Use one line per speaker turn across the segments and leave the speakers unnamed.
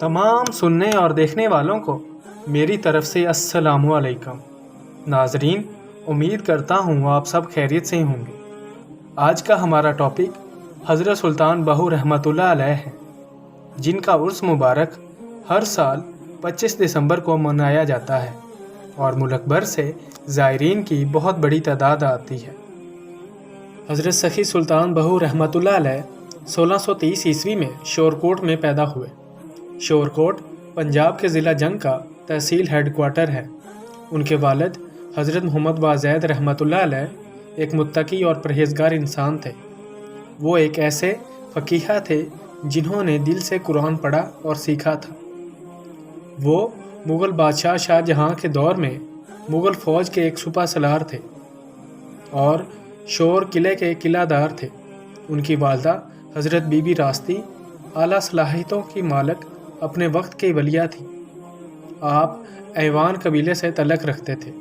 تمام سننے اور دیکھنے والوں کو میری طرف سے السلام علیکم۔ ناظرین، امید کرتا ہوں آپ سب خیریت سے ہوں گے۔ آج کا ہمارا ٹاپک حضرت سلطان بہو رحمۃ اللہ علیہ ہے، جن کا عرس مبارک ہر سال 25 دسمبر کو منایا جاتا ہے اور ملک بھر سے زائرین کی بہت بڑی تعداد آتی ہے۔ حضرت سخی سلطان بہو رحمۃ اللہ علیہ 1630 عیسوی میں شورکوٹ میں پیدا ہوئے۔ شورکوٹ پنجاب کے ضلع جنگ کا تحصیل ہیڈ کوارٹر ہے۔ ان کے والد حضرت محمد بازید رحمۃ اللہ علیہ ایک متقی اور پرہیزگار انسان تھے۔ وہ ایک ایسے فقیہ تھے جنہوں نے دل سے قرآن پڑھا اور سیکھا تھا۔ وہ مغل بادشاہ شاہ جہاں کے دور میں مغل فوج کے ایک سپہ سالار تھے اور شور قلعے کے قلعہ دار تھے۔ ان کی والدہ حضرت بی بی راستی اعلیٰ صلاحیتوں کی مالک اپنے وقت کی ولیہ تھی۔ آپ ایوان قبیلے سے تعلق رکھتے تھے،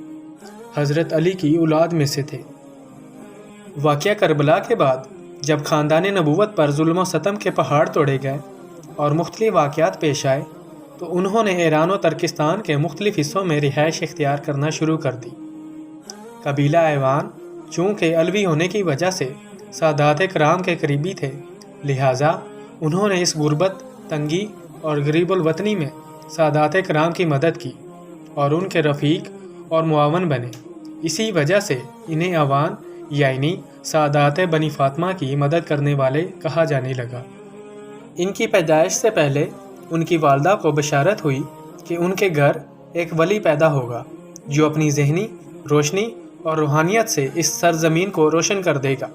حضرت علی کی اولاد میں سے تھے۔ واقعہ کربلا کے بعد جب خاندان نبوت پر ظلم و ستم کے پہاڑ توڑے گئے اور مختلف واقعات پیش آئے تو انہوں نے ایران و ترکستان کے مختلف حصوں میں رہائش اختیار کرنا شروع کر دی۔ قبیلہ ایوان چونکہ علوی ہونے کی وجہ سے سادات کرام کے قریبی تھے، لہٰذا انہوں نے اس غربت، تنگی اور غریب الوطنی میں سادات کرام کی مدد کی اور ان کے رفیق اور معاون بنے۔ اسی وجہ سے انہیں اوان یعنی سادات بنی فاطمہ کی مدد کرنے والے کہا جانے لگا۔ ان کی پیدائش سے پہلے ان کی والدہ کو بشارت ہوئی کہ ان کے گھر ایک ولی پیدا ہوگا جو اپنی ذہنی روشنی اور روحانیت سے اس سرزمین کو روشن کر دے گا۔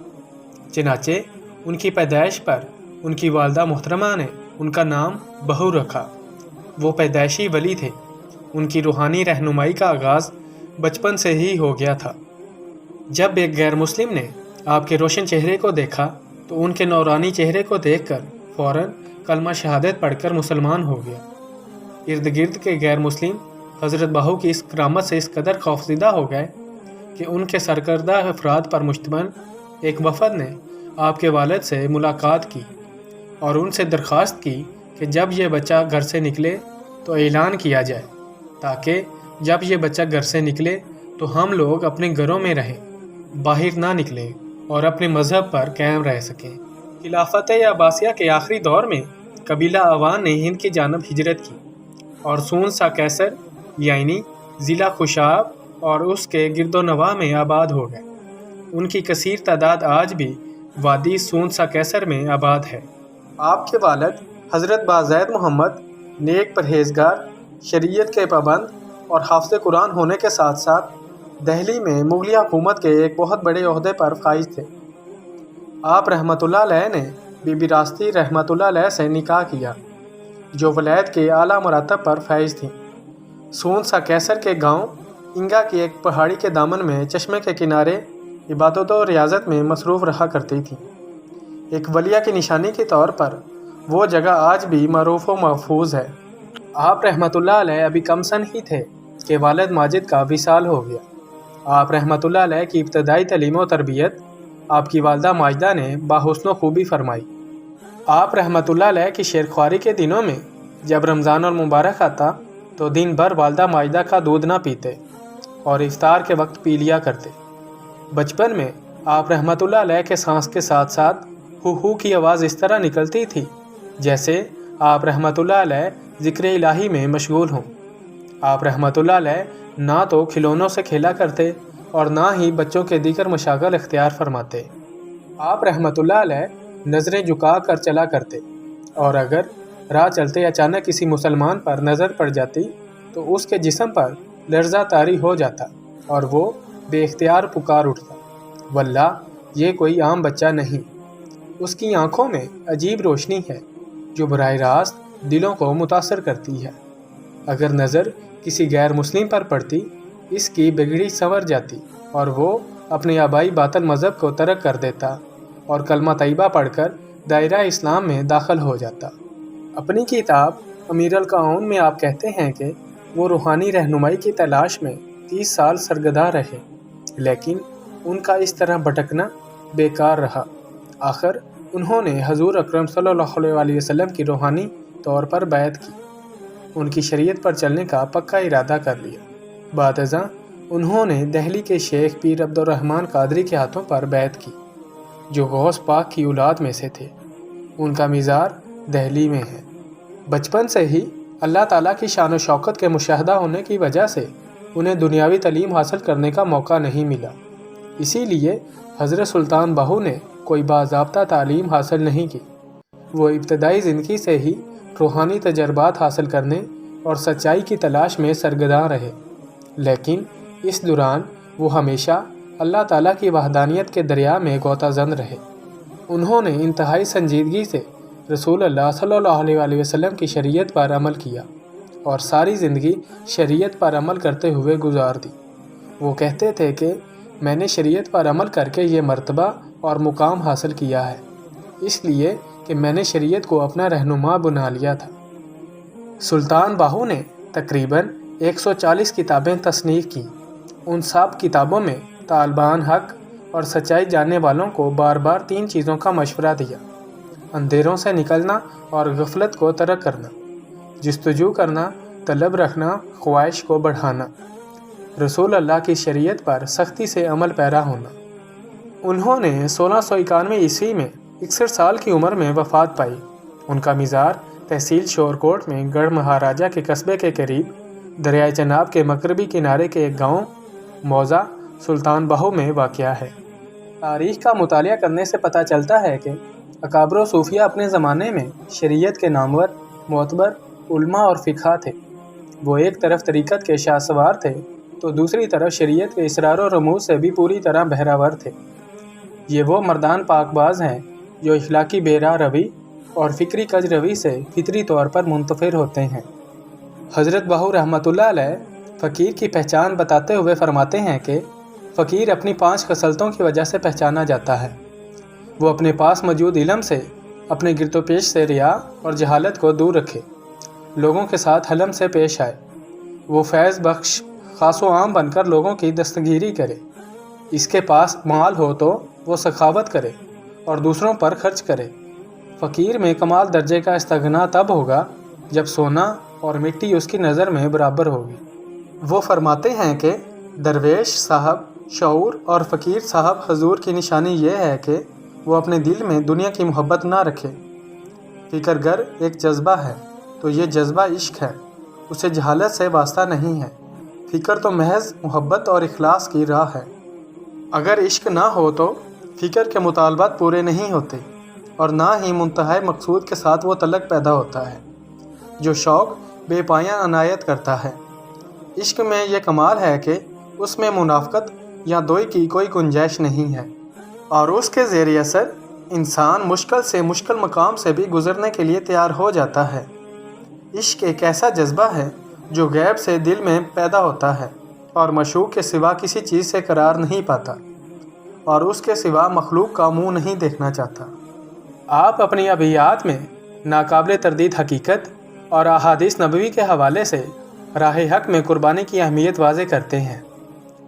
چنانچہ ان کی پیدائش پر ان کی والدہ محترمہ نے ان کا نام بہو رکھا۔ وہ پیدائشی ولی تھے۔ ان کی روحانی رہنمائی کا آغاز بچپن سے ہی ہو گیا تھا۔ جب ایک غیر مسلم نے آپ کے روشن چہرے کو دیکھا تو ان کے نورانی چہرے کو دیکھ کر فوراً کلمہ شہادت پڑھ کر مسلمان ہو گیا۔ ارد گرد کے غیر مسلم حضرت بہو کی اس کرامت سے اس قدر خوفزدہ ہو گئے کہ ان کے سرکردہ افراد پر مشتمل ایک وفد نے آپ کے والد سے ملاقات کی اور ان سے درخواست کی کہ جب یہ بچہ گھر سے نکلے تو اعلان کیا جائے، تاکہ جب یہ بچہ گھر سے نکلے تو ہم لوگ اپنے گھروں میں رہیں، باہر نہ نکلیں اور اپنے مذہب پر قائم رہ سکیں۔ خلافت عباسیہ کے آخری دور میں قبیلہ اوان نے ہند کی جانب ہجرت کی اور سون سا کیسر یعنی ضلع خوشاب اور اس کے گرد و نواح میں آباد ہو گئے۔ ان کی کثیر تعداد آج بھی وادی سون سا کیسر میں آباد ہے۔ آپ کے والد حضرت بازید محمد نیک، پرہیزگار، شریعت کے پابند اور حافظ قرآن ہونے کے ساتھ ساتھ دہلی میں مغلیہ حکومت کے ایک بہت بڑے عہدے پر فائز تھے۔ آپ رحمۃ اللہ علیہ نے بی بی راستی رحمۃ اللہ علیہ سے نکاح کیا، جو ولایت کے اعلیٰ مراتب پر فائز تھیں۔ سون سا کیسر کے گاؤں انگا کی ایک پہاڑی کے دامن میں چشمے کے کنارے عبادت و ریاضت میں مصروف رہا کرتی تھیں۔ ایک ولیہ کی نشانی کے طور پر وہ جگہ آج بھی معروف و محفوظ ہے۔ آپ رحمۃ اللہ علیہ ابھی کم سن ہی تھے کہ والد ماجد کا وصال ہو گیا۔ آپ رحمۃ اللہ علیہ کی ابتدائی تعلیم و تربیت آپ کی والدہ ماجدہ نے باحسن و خوبی فرمائی۔ آپ رحمۃ اللہ علیہ کی شیرخواری کے دنوں میں جب رمضان المبارک آتا تو دن بھر والدہ ماجدہ کا دودھ نہ پیتے اور افطار کے وقت پی لیا کرتے۔ بچپن میں آپ رحمۃ اللہ علیہ کے سانس کے ساتھ ساتھ ہو کی آواز اس طرح نکلتی تھی جیسے آپ رحمۃ اللہ علیہ ذکر الہی میں مشغول ہوں۔ آپ رحمۃ اللہ علیہ نہ تو کھلونوں سے کھیلا کرتے اور نہ ہی بچوں کے دیگر مشاغل اختیار فرماتے۔ آپ رحمۃ اللہ علیہ نظریں جھکا کر چلا کرتے اور اگر راہ چلتے اچانک کسی مسلمان پر نظر پڑ جاتی تو اس کے جسم پر لرزہ طاری ہو جاتا اور وہ بے اختیار پکار اٹھتا، واللہ یہ کوئی عام بچہ نہیں۔ اس کی آنکھوں میں عجیب روشنی ہے جو براہ راست دلوں کو متاثر کرتی ہے۔ اگر نظر کسی غیر مسلم پر پڑتی اس کی بگڑی سنور جاتی اور وہ اپنے آبائی باطل مذہب کو ترک کر دیتا اور کلمہ طیبہ پڑھ کر دائرہ اسلام میں داخل ہو جاتا۔ اپنی کتاب امیر القاؤن میں آپ کہتے ہیں کہ وہ روحانی رہنمائی کی تلاش میں 30 سال سرگرداں رہے، لیکن ان کا اس طرح بھٹکنا بیکار رہا۔ آخر انہوں نے حضور اکرم صلی اللہ علیہ وسلم کی روحانی طور پر بیعت کی ان کی شریعت پر چلنے کا پکا ارادہ کر لیا۔ بعد ازاں انہوں نے دہلی کے شیخ پیر عبد الرحمن قادری کے ہاتھوں پر بیعت کی، جو غوث پاک کی اولاد میں سے تھے۔ ان کا مزار دہلی میں ہے۔ بچپن سے ہی اللہ تعالیٰ کی شان و شوکت کے مشاہدہ ہونے کی وجہ سے انہیں دنیاوی تعلیم حاصل کرنے کا موقع نہیں ملا، اسی لیے حضرت سلطان بہو نے کوئی باضابطہ تعلیم حاصل نہیں کی۔ وہ ابتدائی زندگی سے ہی روحانی تجربات حاصل کرنے اور سچائی کی تلاش میں سرگرداں رہے، لیکن اس دوران وہ ہمیشہ اللہ تعالیٰ کی وحدانیت کے دریا میں غوطہ زن رہے۔ انہوں نے انتہائی سنجیدگی سے رسول اللہ صلی اللہ علیہ وسلم کی شریعت پر عمل کیا اور ساری زندگی شریعت پر عمل کرتے ہوئے گزار دی۔ وہ کہتے تھے کہ میں نے شریعت پر عمل کر کے یہ مرتبہ اور مقام حاصل کیا ہے، اس لیے کہ میں نے شریعت کو اپنا رہنما بنا لیا تھا۔ سلطان باہو نے تقریباً 140 کتابیں تصنیف کیں۔ ان سب کتابوں میں طالبان حق اور سچائی جاننے والوں کو بار بار 3 چیزوں کا مشورہ دیا: اندھیروں سے نکلنا اور غفلت کو ترک کرنا، جستجو کرنا، طلب رکھنا، خواہش کو بڑھانا، رسول اللہ کی شریعت پر سختی سے عمل پیرا ہونا۔ انہوں نے 1691 عیسوی میں 61 سال کی عمر میں وفات پائی۔ ان کا مزار تحصیل شورکوٹ میں گڑھ مہاراجہ کے قصبے کے قریب دریائے چناب کے مغربی کنارے کے ایک گاؤں موضع سلطان بہو میں واقع ہے۔ تاریخ کا مطالعہ کرنے سے پتہ چلتا ہے کہ اکابر و صوفیہ اپنے زمانے میں شریعت کے نامور، معتبر علماء اور فقہا تھے۔ وہ ایک طرف طریقت کے شاہ سوار تھے تو دوسری طرف شریعت کے اسرار و رموز سے بھی پوری طرح بہراور تھے۔ یہ وہ مردان پاک باز ہیں جو اخلاقی بیراہ روی اور فکری کج روی سے فطری طور پر منتفر ہوتے ہیں۔ حضرت بہو رحمۃ اللہ علیہ فقیر کی پہچان بتاتے ہوئے فرماتے ہیں کہ فقیر اپنی 5 خصلتوں کی وجہ سے پہچانا جاتا ہے۔ وہ اپنے پاس موجود علم سے، اپنے گرد و پیش سے ریا اور جہالت کو دور رکھے، لوگوں کے ساتھ حلم سے پیش آئے۔ وہ فیض بخش خاص و عام بن کر لوگوں کی دستگیری کرے۔ اس کے پاس مال ہو تو وہ سخاوت کرے اور دوسروں پر خرچ کرے۔ فقیر میں کمال درجے کا استغنا تب ہوگا جب سونا اور مٹی اس کی نظر میں برابر ہوگی۔ وہ فرماتے ہیں کہ درویش صاحب شعور اور فقیر صاحب حضور کی نشانی یہ ہے کہ وہ اپنے دل میں دنیا کی محبت نہ رکھے۔ فکر گر ایک جذبہ ہے تو یہ جذبہ عشق ہے، اسے جہالت سے واسطہ نہیں ہے۔ فکر تو محض محبت اور اخلاص کی راہ ہے۔ اگر عشق نہ ہو تو فکر کے مطالبات پورے نہیں ہوتے اور نہ ہی منتہی مقصود کے ساتھ وہ تعلق پیدا ہوتا ہے جو شوق بے پایاں عنایت کرتا ہے۔ عشق میں یہ کمال ہے کہ اس میں منافقت یا دوئی کی کوئی گنجائش نہیں ہے اور اس کے زیر اثر انسان مشکل سے مشکل مقام سے بھی گزرنے کے لیے تیار ہو جاتا ہے۔ عشق ایک ایسا جذبہ ہے جو غیب سے دل میں پیدا ہوتا ہے اور معشوق کے سوا کسی چیز سے قرار نہیں پاتا اور اس کے سوا مخلوق کا منہ نہیں دیکھنا چاہتا۔ آپ اپنی ابیات میں ناقابل تردید حقیقت اور احادیث نبوی کے حوالے سے راہ حق میں قربانی کی اہمیت واضح کرتے ہیں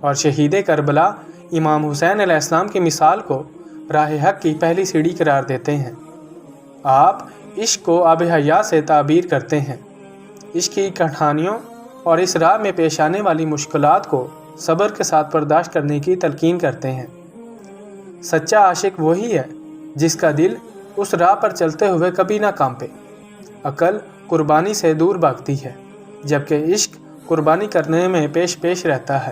اور شہید کربلا امام حسین علیہ السلام کی مثال کو راہ حق کی پہلی سیڑھی قرار دیتے ہیں۔ آپ عشق کو آب حیات سے تعبیر کرتے ہیں، عشق کی کٹھانیوں اور اس راہ میں پیش آنے والی مشکلات کو صبر کے ساتھ برداشت کرنے کی تلقین کرتے ہیں۔ سچا عاشق وہی ہے جس کا دل اس راہ پر چلتے ہوئے کبھی نہ کانپے۔ عقل قربانی سے دور بھاگتی ہے جبکہ عشق قربانی کرنے میں پیش رہتا ہے۔